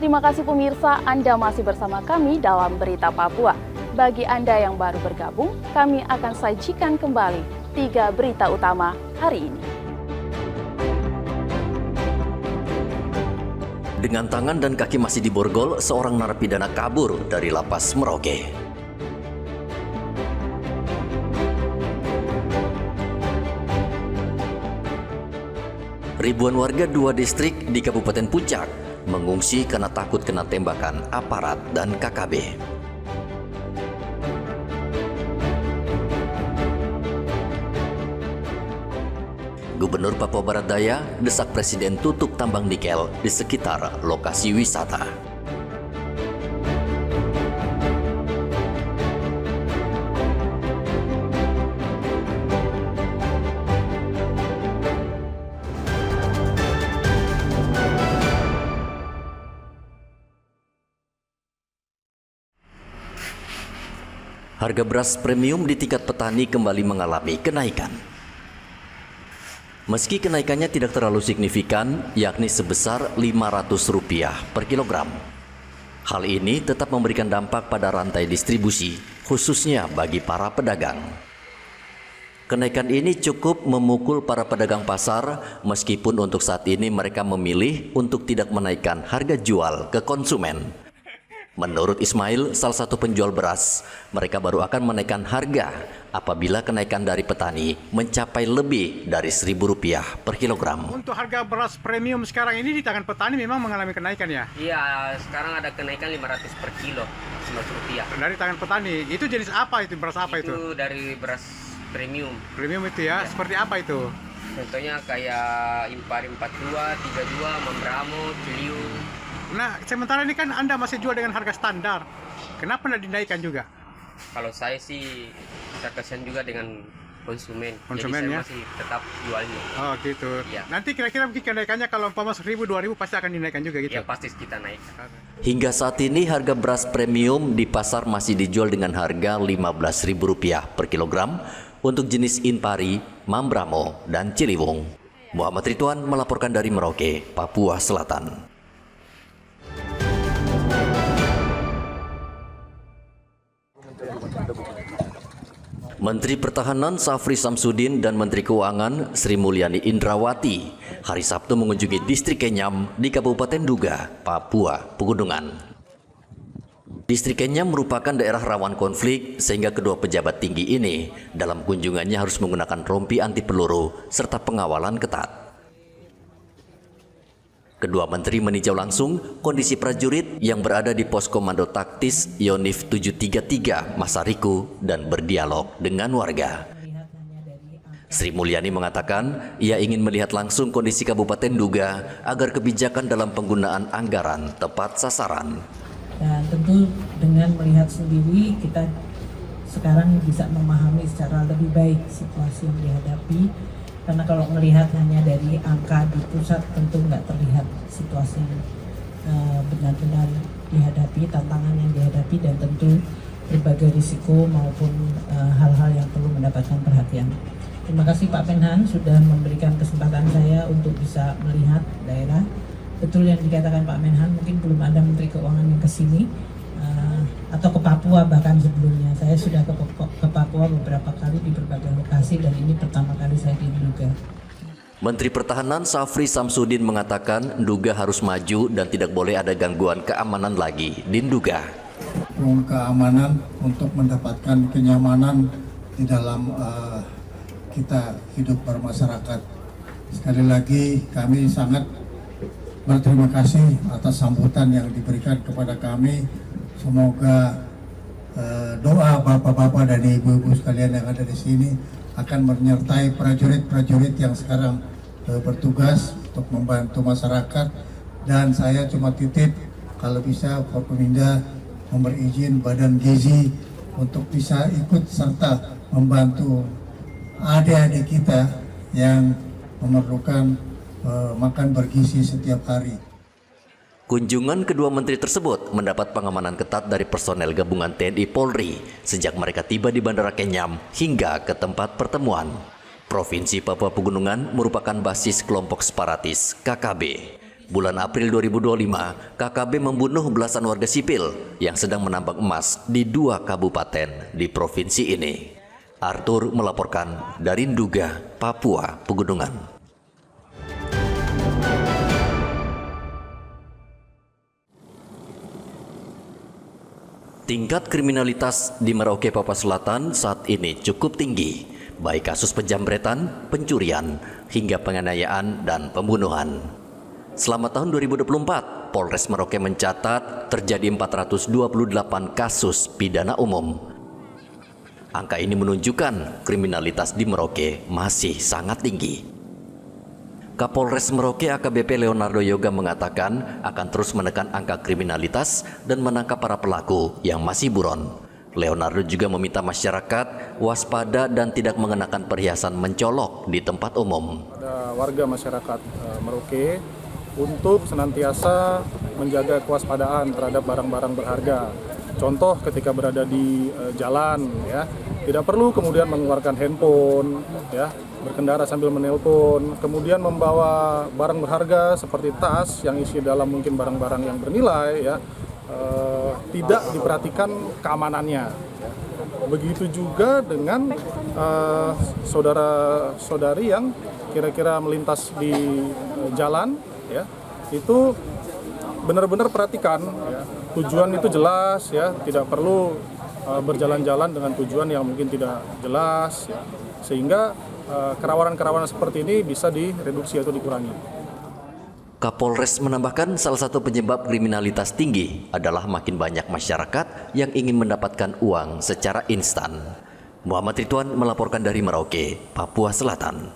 Terima kasih pemirsa, Anda masih bersama kami dalam Berita Papua. Bagi Anda yang baru bergabung, kami akan sajikan kembali 3 berita utama hari ini. Dengan tangan dan kaki masih diborgol, seorang narapidana kabur dari lapas Merauke. Ribuan warga 2 distrik di Kabupaten Puncak mengungsi karena takut kena tembakan aparat dan KKB. Gubernur Papua Barat Daya desak Presiden tutup tambang nikel di sekitar lokasi wisata. Harga beras premium di tingkat petani kembali mengalami kenaikan. Meski kenaikannya tidak terlalu signifikan, yakni sebesar Rp500 per kilogram. Hal ini tetap memberikan dampak pada rantai distribusi, khususnya bagi para pedagang. Kenaikan ini cukup memukul para pedagang pasar, meskipun untuk saat ini mereka memilih untuk tidak menaikkan harga jual ke konsumen. Menurut Ismail, salah satu penjual beras, mereka baru akan menaikkan harga apabila kenaikan dari petani mencapai lebih dari Rp1.000 per kilogram. Untuk harga beras premium sekarang ini di tangan petani memang mengalami kenaikan ya? Iya, sekarang ada kenaikan 500 per kilo, Rp100. Dari tangan petani, itu jenis apa itu, beras apa itu? Itu dari beras premium. Premium itu ya, seperti apa itu? Contohnya kayak Impari 42, 32, Mambramo, Ciliu. Nah, sementara ini kan Anda masih jual dengan harga standar. Kenapa tidak dinaikkan juga? Kalau saya sih terkesan juga dengan konsumen. Konsumen jadi saya ya? masih tetap jualnya. Oh gitu. Ya. Nanti kira-kira mungkin kenaikannya kalau umpama 1.000, 2.000 pasti akan dinaikkan juga gitu? Ya pasti kita naik. Hingga saat ini harga beras premium di pasar masih dijual dengan harga Rp15.000 per kilogram untuk jenis Impari, Mambramo, dan Ciliwung. Muhammad Ridwan melaporkan dari Merauke, Papua Selatan. Menteri Pertahanan Safri Samsudin dan Menteri Keuangan Sri Mulyani Indrawati hari Sabtu mengunjungi distrik Kenyam di Kabupaten Duga, Papua Pegunungan. Distrik Kenyam merupakan daerah rawan konflik sehingga kedua pejabat tinggi ini dalam kunjungannya harus menggunakan rompi anti peluru serta pengawalan ketat. Kedua menteri meninjau langsung kondisi prajurit yang berada di pos komando taktis Yonif 733 Masariku dan berdialog dengan warga. Sri Mulyani mengatakan ia ingin melihat langsung kondisi Kabupaten Duga agar kebijakan dalam penggunaan anggaran tepat sasaran. Dan tentu dengan melihat sendiri kita sekarang bisa memahami secara lebih baik situasi yang dihadapi. Karena kalau melihat hanya dari angka di pusat tentu nggak terlihat situasi yang benar-benar dihadapi, tantangan yang dihadapi, dan tentu berbagai risiko maupun hal-hal yang perlu mendapatkan perhatian. Terima kasih Pak Menhan sudah memberikan kesempatan saya untuk bisa melihat daerah. Betul yang dikatakan Pak Menhan, mungkin belum ada Menteri Keuangan yang ke sini atau ke Papua bahkan sebelumnya. Saya sudah ke Papua beberapa kali di berbagai lokasi dan ini pertama kali saya di Duga. Menteri Pertahanan Safri Samsudin mengatakan Duga harus maju dan tidak boleh ada gangguan keamanan lagi di Duga. Keamanan untuk mendapatkan kenyamanan di dalam kita hidup bermasyarakat. Sekali lagi kami sangat berterima kasih atas sambutan yang diberikan kepada kami. Semoga doa bapak-bapak dan ibu-ibu sekalian yang ada di sini akan menyertai prajurit-prajurit yang sekarang bertugas untuk membantu masyarakat. Dan saya cuma titip kalau bisa Forkominda memberi izin Badan Gizi untuk bisa ikut serta membantu adik-adik kita yang memerlukan makan bergizi setiap hari. Kunjungan kedua menteri tersebut mendapat pengamanan ketat dari personel gabungan TNI Polri sejak mereka tiba di Bandara Kenyam hingga ke tempat pertemuan. Provinsi Papua Pegunungan merupakan basis kelompok separatis KKB. Bulan April 2025, KKB membunuh belasan warga sipil yang sedang menambang emas di 2 kabupaten di provinsi ini. Arthur melaporkan dari Nduga, Papua Pegunungan. Tingkat kriminalitas di Merauke, Papua Selatan saat ini cukup tinggi, baik kasus penjambretan, pencurian, hingga penganiayaan dan pembunuhan. Selama tahun 2024, Polres Merauke mencatat terjadi 428 kasus pidana umum. Angka ini menunjukkan kriminalitas di Merauke masih sangat tinggi. Kapolres Merauke AKBP Leonardo Yoga mengatakan akan terus menekan angka kriminalitas dan menangkap para pelaku yang masih buron. Leonardo juga meminta masyarakat waspada dan tidak mengenakan perhiasan mencolok di tempat umum. Pada warga masyarakat Merauke untuk senantiasa menjaga kewaspadaan terhadap barang-barang berharga. Contoh ketika berada di jalan, ya, tidak perlu kemudian mengeluarkan handphone, ya, berkendara sambil menelpon, kemudian membawa barang berharga seperti tas yang isi dalam mungkin barang-barang yang bernilai, ya, tidak diperhatikan keamanannya. Ya. Begitu juga dengan saudara-saudari yang kira-kira melintas di jalan, ya, itu benar-benar perhatikan, ya. Tujuan itu jelas, ya, tidak perlu berjalan-jalan dengan tujuan yang mungkin tidak jelas, ya, sehingga kerawanan-kerawanan seperti ini bisa direduksi atau dikurangi. Kapolres menambahkan salah satu penyebab kriminalitas tinggi adalah makin banyak masyarakat yang ingin mendapatkan uang secara instan. Muhammad Ridwan melaporkan dari Merauke, Papua Selatan.